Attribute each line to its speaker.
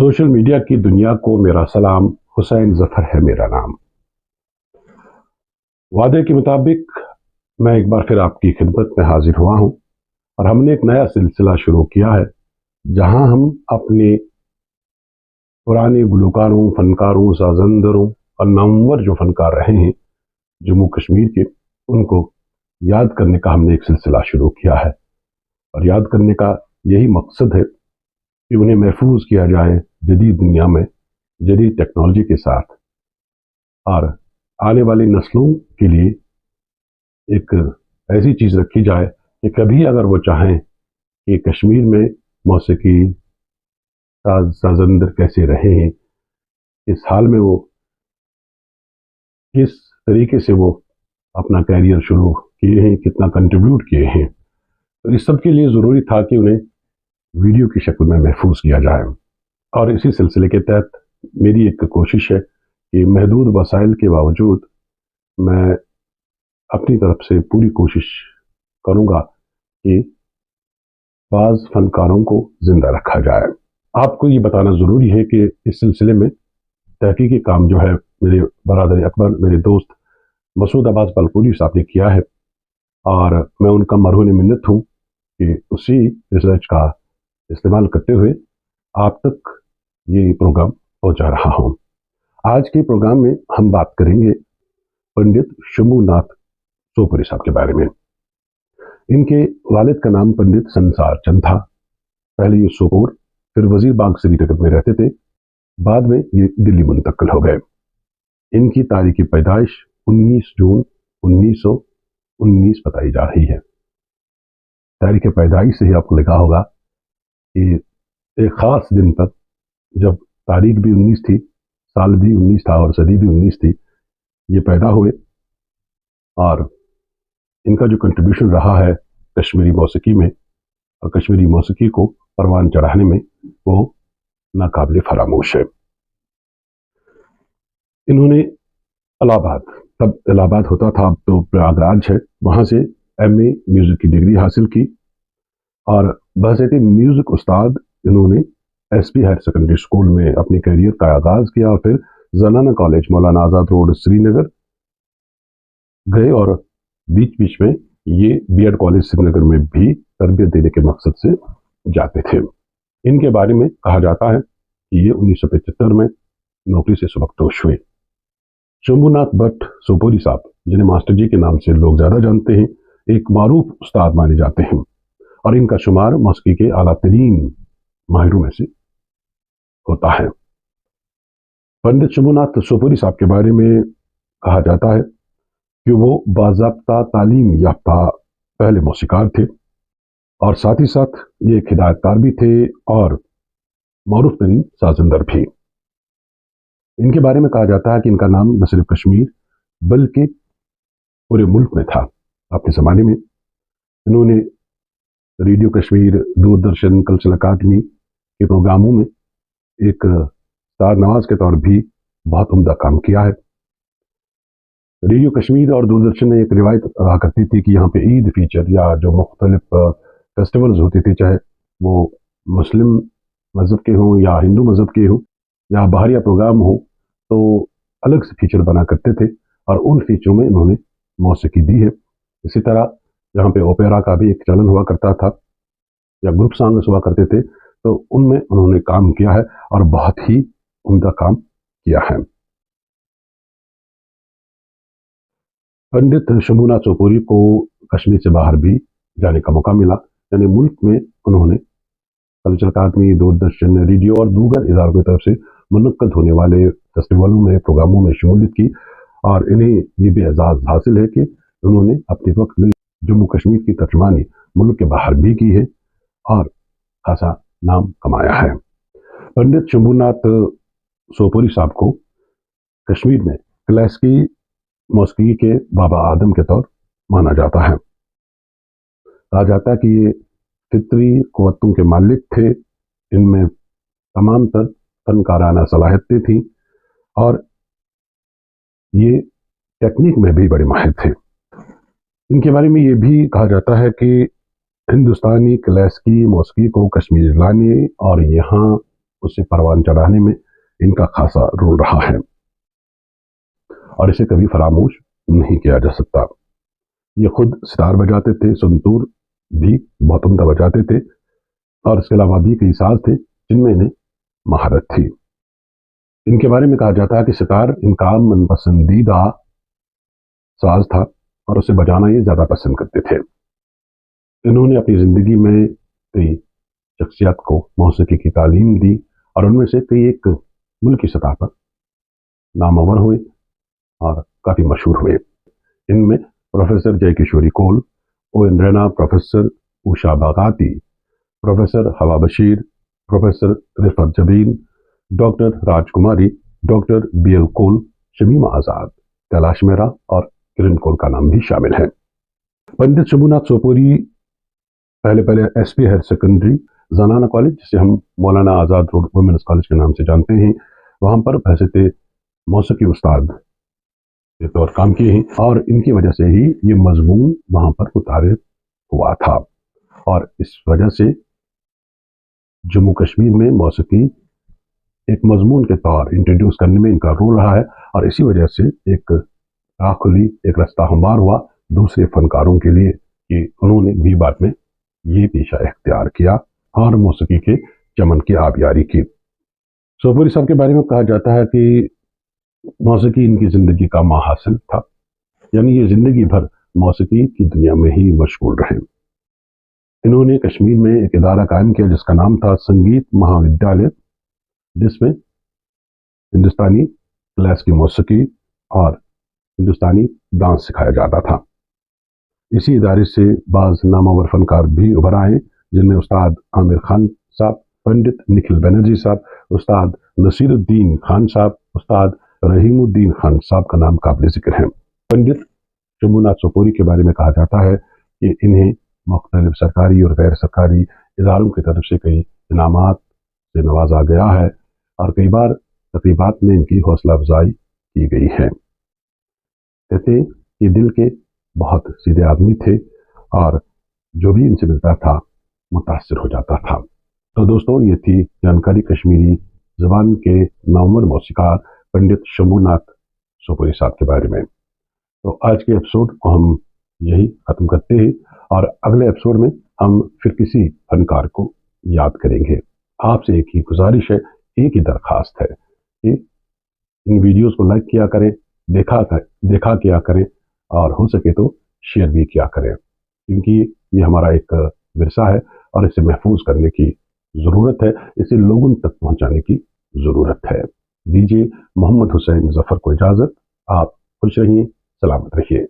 Speaker 1: Social media की दुनिया को मेरा सलाम। हुसैन जफर है मेरा नाम। वादे के मुताबिक मैं एक बार फिर आपकी खिदमत में हाजिर हुआ हूँ और हमने एक नया सिलसिला शुरू किया है जहाँ हम अपने पुराने गुलकारों, फनकारों, साजंदरों और नामवर जो फनकार रहे हैं जम्मू कश्मीर के, उनको याद करने का हमने एक सिलसिला शुरू किया है। और याद करने का यही मकसद है कि उन्हें महफूज किया जाए जदीद दुनिया में, जदीद टेक्नोलॉजी के साथ, और आने वाली नस्लों के लिए एक ऐसी चीज़ रखी जाए कि कभी अगर वो चाहें कि कश्मीर में मौसीकी साजंदर कैसे रहे हैं, इस हाल में वो किस तरीके से वो अपना कैरियर शुरू किए हैं, कितना कंट्रीब्यूट किए हैं, तो इस सब के लिए ज़रूरी था कि उन्हें वीडियो की शक्ल में महफूज किया जाए। और इसी सिलसिले के तहत मेरी एक कोशिश है कि महदूद वसाइल के बावजूद मैं अपनी तरफ से पूरी कोशिश करूँगा कि बाज़ फनकारों को ज़िंदा रखा जाए। आपको ये बताना ज़रूरी है कि इस सिलसिले में तहकीकी काम जो है मेरे बरादर अकबर, मेरे दोस्त मसूद अब्बास बलपूरी साहब ने किया है, और मैं उनका मरहून मिन्नत हूँ कि उसी रिसर्च का इस्तेमाल करते हुए आप तक ये प्रोग्राम पहुँचा रहा हूँ। आज के प्रोग्राम में हम बात करेंगे पंडित शंभूनाथ सोपुरी साहब के बारे में। इनके वालिद का नाम पंडित संसार चंद था। पहले ये सोपोर, फिर वजीर बाग श्रीनगर में रहते थे, बाद में ये दिल्ली मुंतकिल हो गए। इनकी तारीख पैदाइश 19 जून 1919 बताई जा रही है। तारीख पैदाइश से ही आपको लिखा होगा कि एक ख़ास दिन पर, जब तारीख भी 19 थी, साल भी 19 था और सदी भी 19 थी, ये पैदा हुए। और इनका जो कंट्रीब्यूशन रहा है कश्मीरी मौसीकी में और कश्मीरी मौसीकी को परवान चढ़ाने में, वो नाकाबिले फरामोश है। इन्होंने इलाहाबाद, तब इलाहाबाद होता था, अब तो प्रयागराज है, वहाँ से MA म्यूज़िक की डिग्री हासिल की और बहसीत म्यूज़िक उस्ताद इन्होंने SP हायर सेकेंडरी स्कूल में अपने करियर का आगाज़ किया और फिर ज़नाना कॉलेज मौलाना आज़ाद रोड श्रीनगर गए और बीच बीच में ये BEd कॉलेज श्रीनगर में भी तरबियत देने के मकसद से जाते थे। इनके बारे में कहा जाता है कि ये 1975 में नौकरी से सबकदोश हुए। शंभूनाथ भट्ट सोपोरी साहब, जिन्हें मास्टर जी के नाम से लोग ज़्यादा जानते हैं, एक मारूफ उस्ताद माने जाते हैं और इनका शुमार मौसीकी के आला तरीन माहिरों में से होता है। पंडित शंभूनाथ सोपोरी साहब के बारे में कहा जाता है कि वो बाज़ाब्ता तालीम याफ्ता पहले मौसीकार थे और साथ ही साथ ये एक हिदायतकार भी थे और मारूफ तरीन साजंदर भी। इनके बारे में कहा जाता है कि इनका नाम न सिर्फ कश्मीर बल्कि पूरे मुल्क में था। अपने ज़माने में इन्होंने रेडियो कश्मीर, दूरदर्शन, कल्चरल अकादमी के प्रोग्रामों में एक स्टार नवाज के तौर भी बहुत उम्दा काम किया है। रेडियो कश्मीर और दूरदर्शन में एक रिवायत रहा करती थी कि यहाँ पे ईद फीचर या जो मुख्तलिफ फेस्टिवल्स होते थे, चाहे वो मुस्लिम मज़हब के हों या हिंदू मज़हब के हों या बाहरिया प्रोग्राम हो, तो अलग से फीचर बना करते थे और उन फीचरों में इन्होंने मौसीकी दी है। इसी तरह जहाँ पे ओपेरा का भी एक चलन हुआ करता था या ग्रुप सॉन्ग्स हुआ करते थे, तो उनमें उन्होंने काम किया है और बहुत ही उम्दा काम किया है। पंडित शंभूनाथ सोपोरी को कश्मीर से बाहर भी जाने का मौका मिला, यानी मुल्क में उन्होंने कल्चरल अकादमी, दूरदर्शन, रेडियो और दीगर इदारों की तरफ से मुनक्कद होने वाले फेस्टिवलों में, प्रोग्रामों में शमूलियत की और इन्हें ये भी एजाज़ हासिल है कि उन्होंने अपने वक्त में जम्मू कश्मीर की तर्जमानी मुल्क के बाहर भी की है और खासा नाम कमाया है। पंडित शंभूनाथ सोपोरी साहब को कश्मीर में क्लासिकी मौसीकी के बाबा आदम के तौर माना जाता है। कहा जाता है कि ये फितरी क़ुव्वतों के मालिक थे, इनमें तमाम तर फनकाराना सलाहियतें थीं और ये टेक्निक में भी बड़े माहिर थे। इनके बारे में ये भी कहा जाता है कि हिंदुस्तानी क्लासिकी मौसीकी को कश्मीर लाने और यहाँ उसे परवान चढ़ाने में इनका खासा रोल रहा है और इसे कभी फरामोश नहीं किया जा सकता। ये खुद सितार बजाते थे, संतूर भी बहुत उम्दा बजाते थे और इसके अलावा भी कई साज थे जिनमें इन्हें महारत थी। इनके बारे में कहा जाता है कि सितार इनका मनपसंदीदा साज था और उसे बजाना ये ज्यादा पसंद करते थे। इन्होंने अपनी जिंदगी में कई शख्सियत को मौसीकी की तालीम दी और उनमें से कई एक मुल्क की सतह पर नामवर हुए और काफी मशहूर हुए। इनमें professor Jai Kishori Kaul, O N Raina, professor Usha Bagati, professor Hawa Bashir, professor Rifat Jabeen, doctor Rajkumari, doctor BL Kaul, Shamima Azad, Kailash Mehra और किरण कौल का नाम भी शामिल है। पंडित शंभूनाथ सोपोरी पहले SP हायर सेकेंडरी जनाना कॉलेज, जिसे हम Maulana Azad road women's college के नाम से जानते हैं, वहां पर हैसियत मौसीकी उस्ताद के तौर काम किए हैं और इनकी वजह से ही ये मजमून वहां पर मुतारिफ हुआ था और इस वजह से जम्मू कश्मीर में मौसीकी एक मजमून के तौर इंट्रोड्यूस करने में इनका रोल रहा है और इसी वजह से एक राह खुली, एक रास्ता हमवार हुआ दूसरे फनकारों के लिए कि उन्होंने भी बाद में ये पेशा इख्तियार किया और मौसीकी के चमन की आबियारी की। सोपोरी साहब के बारे में कहा जाता है कि मौसीकी इनकी जिंदगी का महासिल था, यानी ये जिंदगी भर मौसीकी की दुनिया में ही मशगूल रहे। इन्होंने कश्मीर में एक इदारा कायम किया जिसका नाम था संगीत महाविद्यालय, जिसमें हिंदुस्तानी क्लासिकी मौसीकी और हिंदुस्तानी डांस सिखाया जाता था। इसी इदारे से बाज नामावर फनकार भी उभर आए, जिनमें उस्ताद आमिर खान साहब, पंडित निखिल बनर्जी साहब, उस्ताद नसीरुद्दीन खान साहब, उस्ताद रहीमुद्दीन खान साहब का नाम काबिल जिक्र है। पंडित शंभूनाथ सोपोरी के बारे में कहा जाता है कि इन्हें मुख्तलिफ सरकारी और गैर सरकारी इदारों की तरफ से कई इनामात से नवाजा गया है और कई बार तकरीबात में इनकी हौसला अफजाई की गई है। कहते ये दिल के बहुत सीधे आदमी थे और जो भी इनसे मिलता था मुतासिर हो जाता था। तो दोस्तों, ये थी जानकारी कश्मीरी जबान के नामवर मौसीकार पंडित शंभूनाथ सोपोरी साहब के बारे में। तो आज के एपिसोड को हम यही खत्म करते हैं और अगले एपिसोड में हम फिर किसी फनकार को याद करेंगे। आपसे एक ही गुजारिश है, एक ही दरखास्त है कि इन वीडियोस को लाइक किया करें, देखा किया करें और हो सके तो शेयर भी किया करें, क्योंकि ये हमारा एक विरसा है और इसे महफूज करने की ज़रूरत है, इसे लोगों तक पहुंचाने की ज़रूरत है। दीजिए मोहम्मद हुसैन जफर को इजाज़त। आप खुश रहिए, सलामत रहिए।